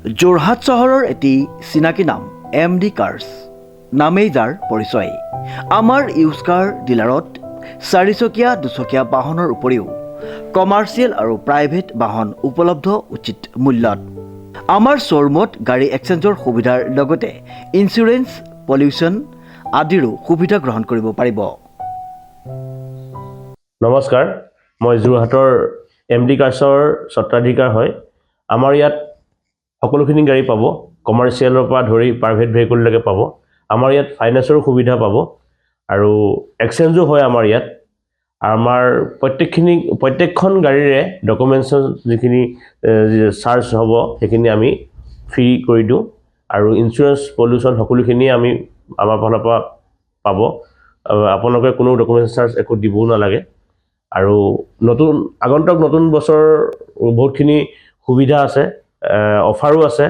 যোৰহাট চহৰৰ এটি চিনাকি নাম MD কাৰ্ছ নামেই যাৰ পৰিচয়। আমাৰ ইউজ কাৰ ডিলাৰত চাৰিচকীয়া দুচকীয়া বাহনৰ উপৰিও কমাৰ্চিয়েল আৰু প্ৰাইভেট বাহন উপলব্ধ উচিত মূল্যত। আমাৰ শ্ব'ৰুমত গাড়ী এক্সচেঞ্জৰ সুবিধাৰ লগতে ইঞ্চুৰেঞ্চ, পলিউশ্যন আদিৰো সুবিধা গ্ৰহণ কৰিব পাৰিব। নমস্কাৰ, মই যোৰহাটৰ MD কাৰ্ছৰ স্বত্বাধিকাৰ হয়। আমাৰ ইয়াত সকলোখিনি গাড়ী পাব, কমাৰ্চিয়েলৰ পৰা ধৰি প্ৰাইভেট ভেহিকুললৈকে পাব। আমাৰ ইয়াত ফাইনেন্সৰো সুবিধা পাব আৰু এক্সচেঞ্জো হয় আমাৰ ইয়াত। আমাৰ প্ৰত্যেকখন গাড়ীৰে ডকুমেণ্টছৰ যিখিনি চাৰ্জ হ'ব সেইখিনি আমি ফ্ৰী কৰি দিওঁ আৰু ইঞ্চুৰেঞ্চ, পলিউশ্যন সকলোখিনি আমি আমাৰ ফালৰ পৰা পাব। আপোনালোকে কোনো ডকুমেণ্টছ চাৰ্জ একো দিবও নালাগে। আৰু আগন্তুক নতুন বছৰ বহুতখিনি সুবিধা আছে, অফাৰো আছে।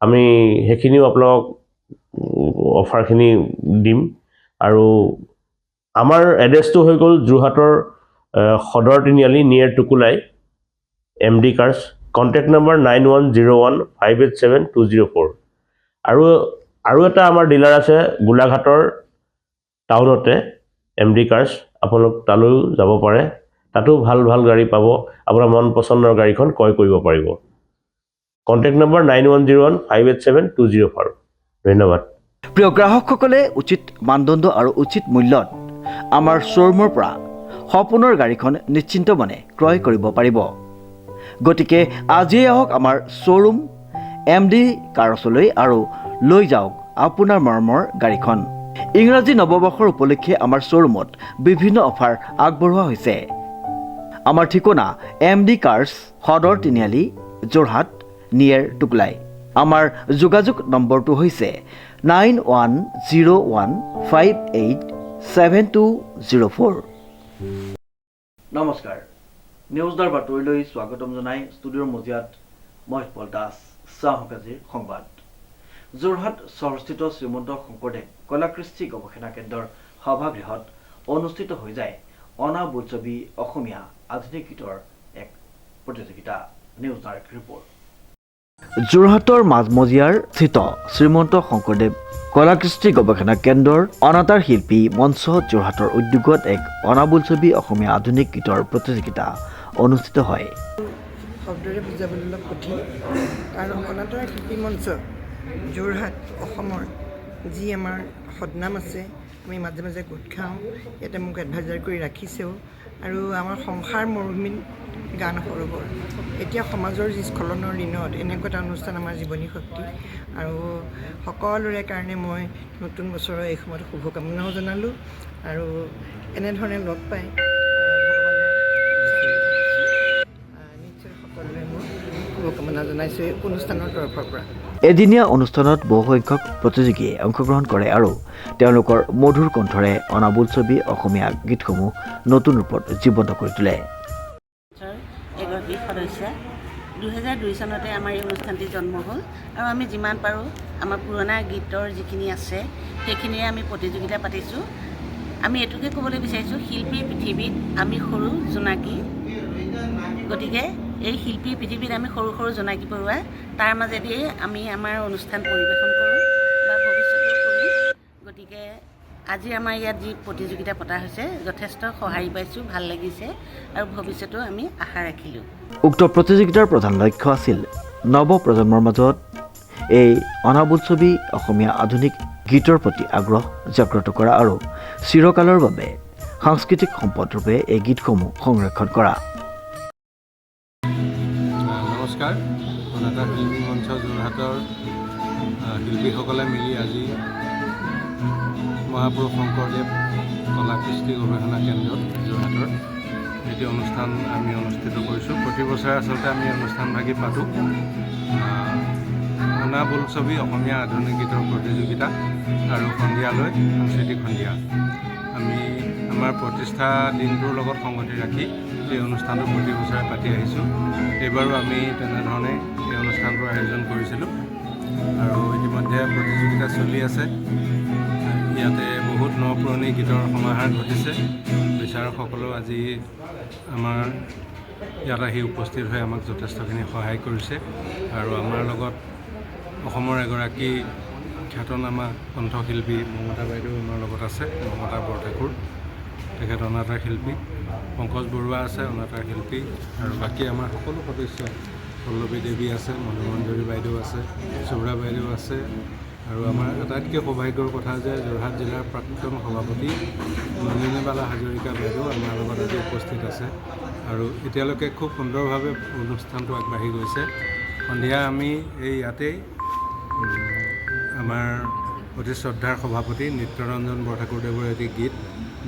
আমি সেইখিনিও আপোনালোকক অফাৰখিনি দিম। আৰু আমাৰ এড্ৰেছটো হৈ গ'ল যোৰহাটৰ সদৰ তিনিআলি নিয়েৰ টুকুলাই, MD কাৰ্ছ। Contact number 9101587204। আৰু এটা আমাৰ ডিলাৰ আছে গোলাঘাটৰ টাউনতে, MD কাৰ্ছ। আপোনালোক তালৈও যাব পাৰে, তাতো ভাল ভাল গাড়ী পাব। আপোনাৰ মন পচন্দৰ গাড়ীখন ক্ৰয় কৰিব পাৰিব। Contact number 9101587204। ধন্যবাদ। প্ৰিয় গ্ৰাহকসকলে উচিত মানদণ্ড আৰু উচিত মূল্যত আমাৰ শ্ব'ৰুমৰ পৰা সপোনৰ গাড়ীখন নিশ্চিন্ত মনে ক্ৰয় কৰিব পাৰিব। গতিকে আজিয়ে আহক আমাৰ শ্ব'ৰুম MD কাৰ্ছলৈ আৰু লৈ যাওক আপোনাৰ মৰমৰ গাড়ীখন। ইংৰাজী নৱবৰ্ষৰ উপলক্ষে আমাৰ শ্ব'ৰুমত বিভিন্ন অফাৰ আগবঢ়োৱা হৈছে। আমাৰ ঠিকনা MD কাৰ্ছ, সদৰ তিনিআলি, যোৰহাট নিয়েৰ টুকুলাই। আমাৰ যোগাযোগ নম্বৰটো হৈছে 9101587204। নমস্কাৰ, নিউজদাৰ বাতৰিলৈ স্বাগতম জনাই ষ্টুডিঅ'ৰ মজিয়াত মই উৎপল দাস। আজিৰ সংবাদ। যোৰহাট চহৰস্থিত শ্ৰীমন্ত শংকৰদেৱ কলা-কৃষ্টি গৱেষণা কেন্দ্ৰৰ সভাগৃহত অনুষ্ঠিত হৈ যায় অনাবোলছবি অসমীয়া আধুনিক গীতৰ এক প্ৰতিযোগিতা। নিউজদাৰ ৰিপৰ্ট। যোৰহাটৰ মাজমজিয়াৰ স্থিত শ্ৰীমন্ত শংকৰদেৱ কলা-কৃষ্টি গৱেষণা কেন্দ্ৰৰ অনাতাঁৰ শিল্পী মঞ্চ যোৰহাটৰ উদ্যোগত এক অনাবোলছবি অসমীয়া আধুনিক গীতৰ প্ৰতিযোগিতা অনুষ্ঠিত হয়। শব্দৰে বুজাবলৈ অলপ কঠিন, কাৰণ অনাতাঁৰ শিল্পী মঞ্চ যোৰহাট অসমৰ যি আমাৰ সদনাম আছে, আমি মাজে মাজে গোট খাওঁ, ইয়াতে মোক এডভাইজাৰ কৰি ৰাখিছেও। আৰু আমাৰ সংসাৰ মৰুভূমিত গান সৰোবৰ, এতিয়া সমাজৰ যি স্খলনৰ দিনত এনেকুৱা এটা অনুষ্ঠান আমাৰ জীৱনী শক্তি। আৰু সকলোৰে কাৰণে মই নতুন বছৰৰ এই সময়ত শুভকামনাও জনালোঁ। আৰু এনেধৰণে লগ পাই নিশ্চয় সকলোৰে মই শুভকামনা জনাইছোঁ এই অনুষ্ঠানৰ তৰফৰ পৰা। এদিনীয়া অনুষ্ঠানত বহুসংখ্যক প্ৰতিযোগীয়ে অংশগ্ৰহণ কৰে আৰু তেওঁলোকৰ মধুৰ কণ্ঠৰে অনাবোলছবি অসমীয়া গীতসমূহ নতুন ৰূপত জীৱন্ত কৰি তোলে। এগৰাকী সদস্য 2002 চনতে আমাৰ এই অনুষ্ঠানটি জন্ম হ'ল আৰু আমি যিমান পাৰোঁ আমাৰ পুৰণা গীতৰ যিখিনি আছে সেইখিনিৰে আমি প্ৰতিযোগিতা পাতিছোঁ। আমি এইটোকে ক'বলৈ বিচাৰিছোঁ, শিল্পীৰ পৃথিৱীত আমি সৰু জোনাকী। গতিকে এই শিল্পীৰ পৃথিৱীত আমি সৰু সৰু জোনাকী পৰুৱা, তাৰ মাজেদিয়ে আমি আমাৰ অনুষ্ঠান পৰিৱেশন কৰোঁ বা ভৱিষ্যতেও কৰিম। গতিকে আজি আমাৰ ইয়াত যি প্ৰতিযোগিতা পতা হৈছে যথেষ্ট সঁহাৰি পাইছোঁ, ভাল লাগিছে আৰু ভৱিষ্যতেও আমি আশা ৰাখিলোঁ। উক্ত প্ৰতিযোগিতাৰ প্ৰধান লক্ষ্য আছিল নৱ প্ৰজন্মৰ মাজত এই অনাবোলছবি অসমীয়া আধুনিক গীতৰ প্ৰতি আগ্ৰহ জাগ্ৰত কৰা আৰু চিৰকালৰ বাবে সাংস্কৃতিক সম্পদ ৰূপে এই গীতসমূহ সংৰক্ষণ কৰা। নমস্কাৰ, অনাতাঁৰ শিল্পী মঞ্চ যোৰহাটৰ শিল্পীসকলে মিলি আজি মহাপুৰুষ শংকৰদেৱ কলা-কৃষ্টি গৱেষণা কেন্দ্ৰত যোৰহাটৰ এটি অনুষ্ঠান আমি অনুষ্ঠিত কৰিছোঁ। প্ৰতি বছৰে আচলতে আমি অনুষ্ঠানভাগি পাতোঁ। অনাবোলছবি অসমীয়া আধুনিক গীতৰ প্ৰতিযোগিতা আৰু সন্ধিয়ালৈ সাংস্কৃতিক সন্ধিয়া। আমি আমাৰ প্ৰতিষ্ঠা দিনটোৰ লগত সংগতি ৰাখি এই অনুষ্ঠানটো প্ৰতি বছৰে পাতি আহিছোঁ। এইবাৰো আমি তেনেধৰণে এই অনুষ্ঠানটোৰ আয়োজন কৰিছিলোঁ আৰু ইতিমধ্যে প্ৰতিযোগিতা চলি আছে। ইয়াতে বহুত ন পুৰণি গীতৰ সমাহাৰ ঘটিছে। বিচাৰকসকলেও আজি আমাৰ ইয়াত আহি উপস্থিত হৈ আমাক যথেষ্টখিনি সহায় কৰিছে আৰু আমাৰ লগত অসমৰ এগৰাকী খ্যাতনামা কণ্ঠশিল্পী মমতা বাইদেউ আমাৰ লগত আছে, মমতা বৰঠাকুৰ, তেখেত অনাতাঁৰ শিল্পী, পংকজ বৰুৱা আছে অনাতাঁৰ শিল্পী, আৰু বাকী আমাৰ সকলো সদস্য, পল্লৱী দেৱী আছে, মনোৰঞ্জনী বাইদেউ আছে, চৌৰা বাইদেউ আছে, আৰু আমাৰ আটাইতকৈ সৌভাগ্যৰ কথা যে যোৰহাট জিলাৰ প্ৰাক্তন সভাপতি নলিনীবালা হাজৰিকা বাইদেউ আমাৰ লগত আজি উপস্থিত আছে, আৰু এতিয়ালৈকে খুব সুন্দৰভাৱে অনুষ্ঠানটো আগবাঢ়ি গৈছে। সন্ধিয়া আমি এই ইয়াতেই আমাৰ অতি শ্ৰদ্ধাৰ সভাপতি নিত্যৰঞ্জন বৰঠাকুৰদেৱৰ এটি গীত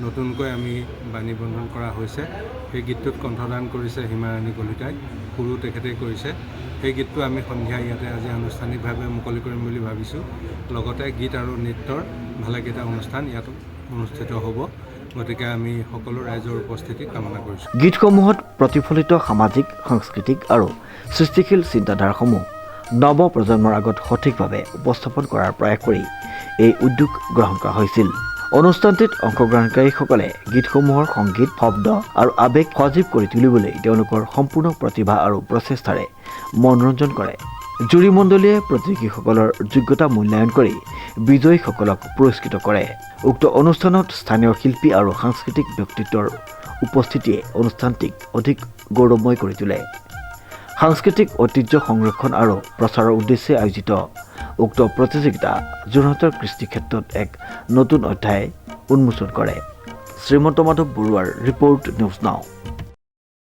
নতুনকৈ আমি বাণীবন্ধন কৰা হৈছে। সেই গীতটোত কণ্ঠদান কৰিছে হিমাৰাণী কলিতাই, সুৰো তেখেতেই কৰিছে। সেই গীতটো আমি সন্ধিয়া ইয়াতে আজি আনুষ্ঠানিকভাৱে মুকলি কৰিম বুলি ভাবিছোঁ। লগতে গীত আৰু নৃত্যৰ ভালেকেইটা অনুষ্ঠান ইয়াত অনুষ্ঠিত হ'ব, গতিকে আমি সকলো ৰাইজৰ উপস্থিতি কামনা কৰিছোঁ। গীতসমূহত প্ৰতিফলিত সামাজিক, সাংস্কৃতিক আৰু সৃষ্টিশীল চিন্তাধাৰাসমূহ নৱ প্ৰজন্মৰ আগত সঠিকভাৱে উপস্থাপন কৰাৰ প্ৰয়াস কৰি এই উদ্যোগ গ্ৰহণ কৰা হৈছিল। অনুষ্ঠানটিত অংশগ্ৰহণকাৰীসকলে গীতসমূহৰ সংগীত, শব্দ আৰু আৱেগ সজীৱ কৰি তুলিবলৈ তেওঁলোকৰ সম্পূৰ্ণ প্ৰতিভা আৰু প্ৰচেষ্টাৰে মনোৰঞ্জন কৰে। জুৰী মণ্ডলীয়ে প্ৰতিযোগীসকলৰ যোগ্যতা মূল্যায়ন কৰি বিজয়ীসকলক পুৰস্কৃত কৰে। উক্ত অনুষ্ঠানত স্থানীয় শিল্পী আৰু সাংস্কৃতিক ব্যক্তিত্বৰ উপস্থিতিয়ে অনুষ্ঠানটিক অধিক গৌৰৱময় কৰি তোলে। সাংস্কৃতিক ঐতিহ্য সংৰক্ষণ আৰু প্ৰচাৰৰ উদ্দেশ্যে আয়োজিত উক্ত প্ৰতিযোগিতা যোৰহাটৰ কৃষ্টি ক্ষেত্ৰত এক নতুন অধ্যায় উন্মোচন কৰে। শ্ৰীমন্ত মাধৱ বৰুৱাৰ ৰিপৰ্ট, নিউজ নাও।